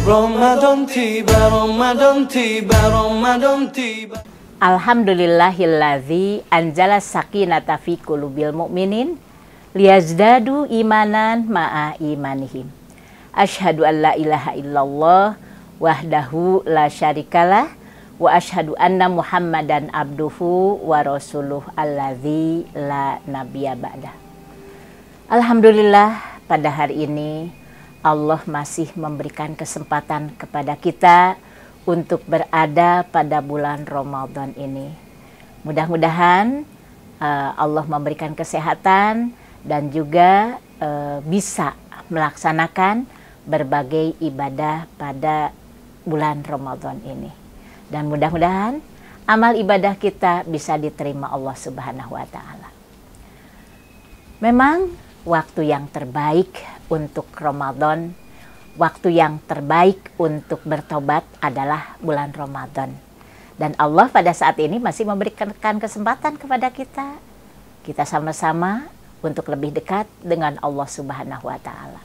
Ramadan tiba, Ramadan tiba, Ramadan tiba. Alhamdulillahilladzi anjala sakinata fi qulubil mu'minin liyazdadu imanan ma'a imanihim. Asyhadu an la ilaha illallah wahdahu la syarikalah wa asyhadu anna Muhammadan abduhu wa rasuluh alladzi la nabiyya ba'dah. Alhamdulillah, pada hari ini Allah masih memberikan kesempatan kepada kita untuk berada pada bulan Ramadan ini. Mudah-mudahan Allah memberikan kesehatan dan juga bisa melaksanakan berbagai ibadah pada bulan Ramadan ini. Dan mudah-mudahan amal ibadah kita bisa diterima Allah Subhanahu wa Ta'ala. Memang waktu yang terbaik untuk Ramadan, waktu yang terbaik untuk bertobat adalah bulan Ramadan. Dan Allah pada saat ini masih memberikan kesempatan kepada kita. Kita sama-sama untuk lebih dekat dengan Allah Subhanahu wa Ta'ala.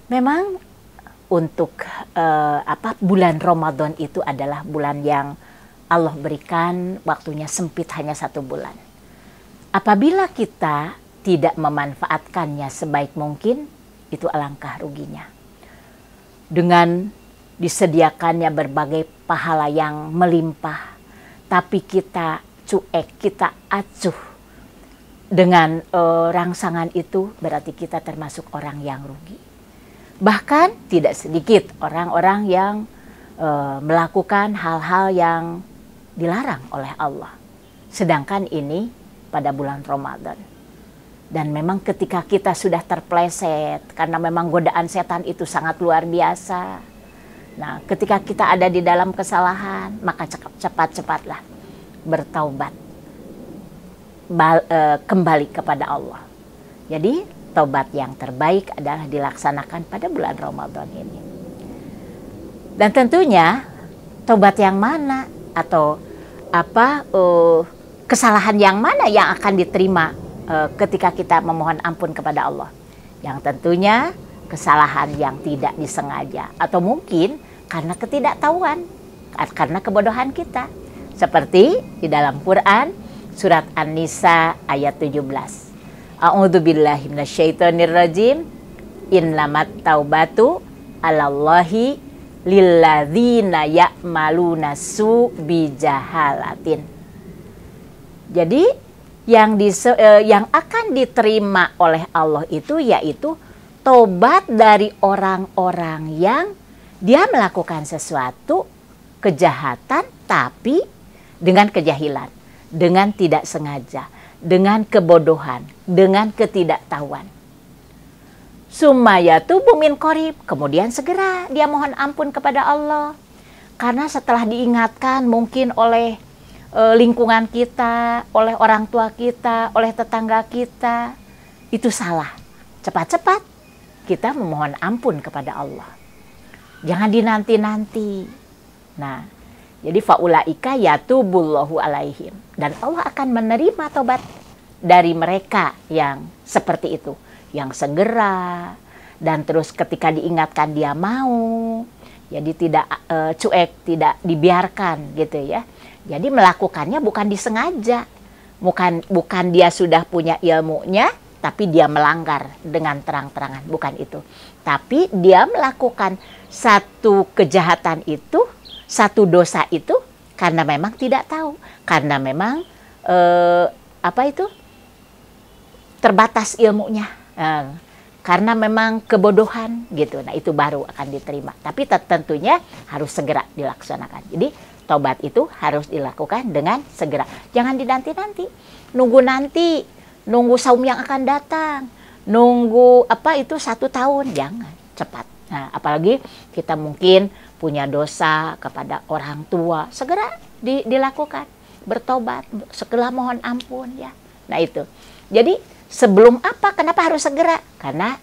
Memang untuk bulan Ramadan itu adalah bulan yang Allah berikan waktunya sempit, hanya 1 bulan. Apabila kita tidak memanfaatkannya sebaik mungkin, itu alangkah ruginya. Dengan disediakannya berbagai pahala yang melimpah, tapi kita cuek, kita acuh dengan rangsangan itu, berarti kita termasuk orang yang rugi. Bahkan tidak sedikit orang-orang yang melakukan hal-hal yang dilarang oleh Allah. Sedangkan ini pada bulan Ramadan. Dan memang ketika kita sudah terpleset, karena memang godaan setan itu sangat luar biasa. Nah, ketika kita ada di dalam kesalahan, maka cepat-cepatlah bertaubat. Kembali kepada Allah. Jadi, taubat yang terbaik adalah dilaksanakan pada bulan Ramadan ini. Dan tentunya, taubat yang mana atau kesalahan yang mana yang akan diterima ketika kita memohon ampun kepada Allah? Yang tentunya kesalahan yang tidak disengaja, atau mungkin karena ketidaktahuan, karena kebodohan kita. Seperti di dalam Quran surat An-Nisa ayat 17. A'udzubillahi minasyaitonirrajim. Innamat taubatu 'alallahi lilladzina ya'maluna su bijahalatin. Jadi yang akan diterima oleh Allah itu yaitu tobat dari orang-orang yang dia melakukan sesuatu kejahatan tapi dengan kejahilan, dengan tidak sengaja, dengan kebodohan, dengan ketidaktahuan. Sumayatubu min qarib, kemudian segera dia mohon ampun kepada Allah. Karena setelah diingatkan mungkin oleh lingkungan kita, oleh orang tua kita, oleh tetangga kita, itu salah. Cepat-cepat kita memohon ampun kepada Allah. Jangan dinanti-nanti. Nah, jadi faulaika yatubullahu alaihim. Dan Allah akan menerima tobat dari mereka yang seperti itu. Yang segera, dan terus ketika diingatkan dia mau. Jadi tidak cuek, tidak dibiarkan gitu ya. Jadi melakukannya bukan disengaja, bukan dia sudah punya ilmunya, tapi dia melanggar dengan terang-terangan, bukan itu. Tapi dia melakukan satu kejahatan itu, satu dosa itu, karena memang tidak tahu, karena memang terbatas ilmunya, karena memang kebodohan gitu. Nah itu baru akan diterima. Tapi tentunya harus segera dilaksanakan. Jadi taubat itu harus dilakukan dengan segera. Jangan dinanti-nanti. Nunggu saum yang akan datang. Nunggu 1 tahun. Jangan, cepat. Nah, apalagi kita mungkin punya dosa kepada orang tua. Segera dilakukan. Bertobat, segera mohon ampun ya. Nah itu. Jadi sebelum kenapa harus segera? Karena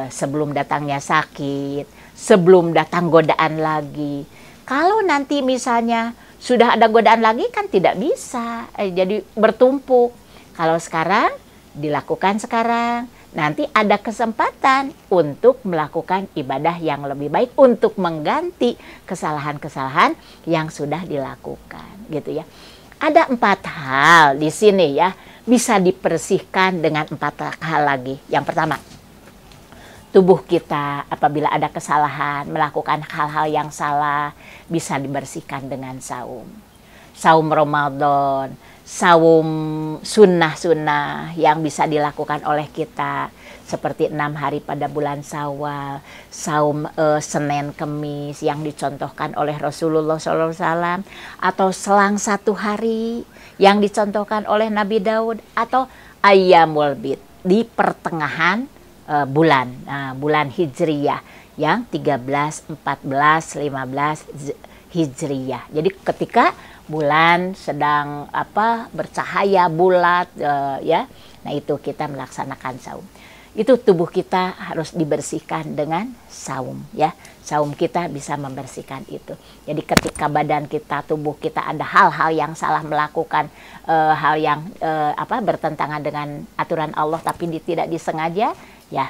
sebelum datangnya sakit, sebelum datang godaan lagi. Kalau nanti misalnya sudah ada godaan lagi kan tidak bisa, jadi bertumpuk. Kalau sekarang dilakukan sekarang, nanti ada kesempatan untuk melakukan ibadah yang lebih baik untuk mengganti kesalahan-kesalahan yang sudah dilakukan, gitu ya. Ada 4 hal di sini ya, bisa dibersihkan dengan 4 hal lagi. Yang pertama, tubuh kita apabila ada kesalahan, melakukan hal-hal yang salah, bisa dibersihkan dengan saum. Saum Ramadan, saum sunnah-sunnah yang bisa dilakukan oleh kita, seperti 6 hari pada bulan Syawal, saum Senin Kemis yang dicontohkan oleh Rasulullah SAW, atau selang 1 hari yang dicontohkan oleh Nabi Daud, atau Ayyamul Bid di pertengahan bulan, bulan Hijriyah yang 13, 14, 15 Hijriyah. Jadi ketika bulan sedang bercahaya bulat, ya, nah itu kita melaksanakan saum. Itu tubuh kita harus dibersihkan dengan saum, ya. Saum kita bisa membersihkan itu. Jadi ketika badan kita, tubuh kita ada hal-hal yang salah, melakukan hal yang bertentangan dengan aturan Allah tapi tidak disengaja, ya,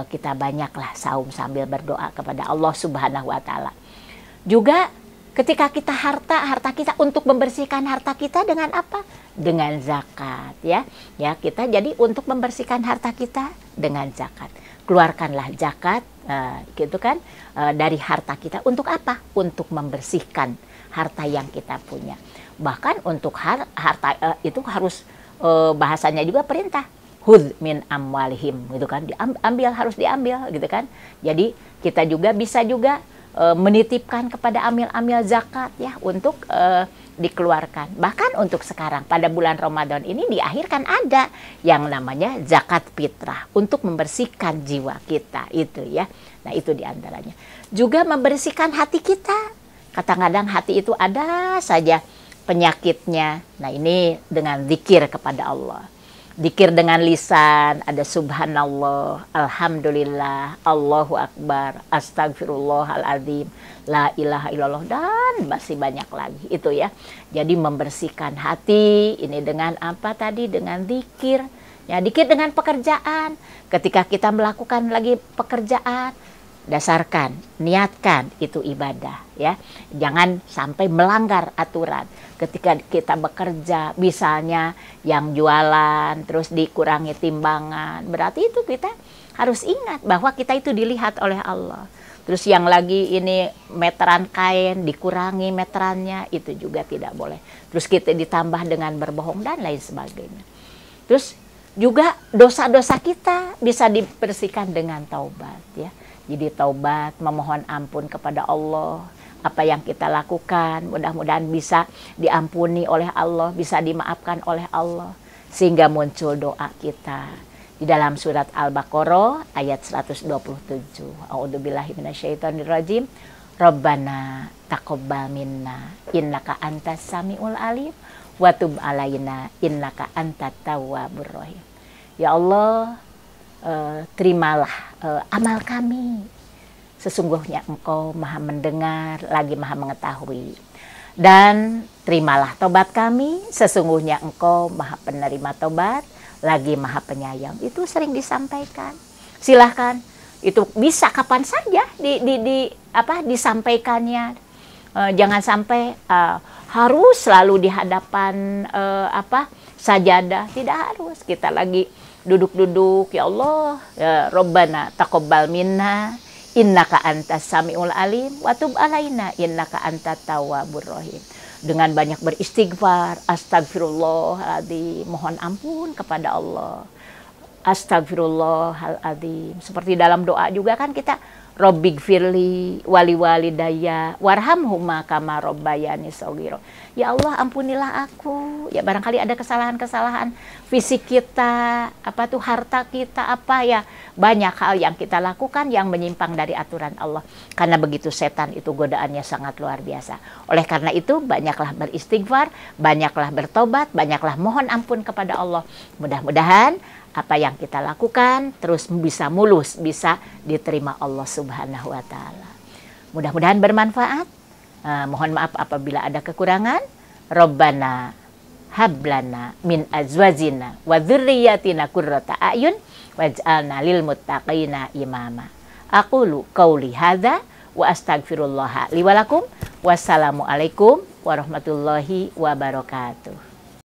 kita banyaklah saum sambil berdoa kepada Allah Subhanahu wa Ta'ala. Juga ketika kita harta kita, untuk membersihkan harta kita dengan apa? Dengan zakat, ya. Ya, kita jadi untuk membersihkan harta kita dengan zakat. Keluarkanlah zakat, gitu kan, dari harta kita. Untuk apa? Untuk membersihkan harta yang kita punya. Bahkan untuk harta itu harus bahasanya juga perintah. Hud min amwalihim, gitu kan, harus diambil, gitu kan. Jadi kita juga bisa juga menitipkan kepada amil-amil zakat, ya, untuk dikeluarkan. Bahkan untuk sekarang pada bulan Ramadan ini di akhir kan ada yang namanya zakat fitrah untuk membersihkan jiwa kita itu, ya. Nah, itu diantaranya. Juga membersihkan hati kita. Kadang-kadang hati itu ada saja penyakitnya. Nah, ini dengan zikir kepada Allah. Zikir dengan lisan, ada subhanallah, alhamdulillah, Allahu akbar, astagfirullahaladzim, la ilaha illallah, dan masih banyak lagi itu, ya. Jadi membersihkan hati ini dengan apa tadi? Dengan zikir. Ya, zikir dengan pekerjaan. Ketika kita melakukan lagi pekerjaan, dasarkan, niatkan itu ibadah, ya. Jangan sampai melanggar aturan. Ketika kita bekerja, misalnya yang jualan terus dikurangi timbangan, berarti itu kita harus ingat bahwa kita itu dilihat oleh Allah. Terus yang lagi ini meteran kain dikurangi meterannya, itu juga tidak boleh. Terus kita ditambah dengan berbohong dan lain sebagainya. Terus juga dosa-dosa kita bisa dibersihkan dengan taubat, ya. Jadi taubat, memohon ampun kepada Allah. Apa yang kita lakukan mudah-mudahan bisa diampuni oleh Allah, bisa dimaafkan oleh Allah. Sehingga muncul doa kita di dalam surat Al-Baqarah ayat 127. A'udzubillahi minasyaitonirrajim. Rabbana taqabbal minna innaka antas samiul alim wa tub alaina innaka antat tawwabur rahim. Ya Allah, terimalah amal kami. Sesungguhnya Engkau Maha mendengar, lagi Maha mengetahui. Dan terimalah tobat kami, sesungguhnya Engkau Maha penerima tobat, lagi Maha penyayang. Itu sering disampaikan. Silahkan, itu bisa kapan saja disampaikannya. Jangan sampai harus selalu di hadapan sajadah. Tidak harus. Kita lagi duduk-duduk, ya Allah, ya Rabbana taqabbal minna innaka antas samiul alim wa tub alaina innaka antat tawwabur rahim. Dengan banyak beristighfar, astagfirullahaladzim, mohon ampun kepada Allah. Astagfirullahaladzim. Seperti dalam doa juga kan kita Robbighfirli wali walidayya warhamhuma kama robbayani shaghira. Ya Allah, ampunilah aku. Ya, barangkali ada kesalahan-kesalahan fisik kita, harta kita, banyak hal yang kita lakukan yang menyimpang dari aturan Allah. Karena begitu setan itu godaannya sangat luar biasa. Oleh karena itu, banyaklah beristighfar, banyaklah bertobat, banyaklah mohon ampun kepada Allah. Mudah-mudahan apa yang kita lakukan terus bisa mulus, bisa diterima Allah Subhanahu wa Ta'ala. Mudah-mudahan bermanfaat. Mohon maaf apabila ada kekurangan. Rabbana hablana min azwajina wa dzurriyyatina qurrata a'yun waj'alna lil muttaqina imama. Aqulu qauli hadza wa astaghfirullah li wa lakum. Wassalamualaikum warahmatullahi wabarakatuh.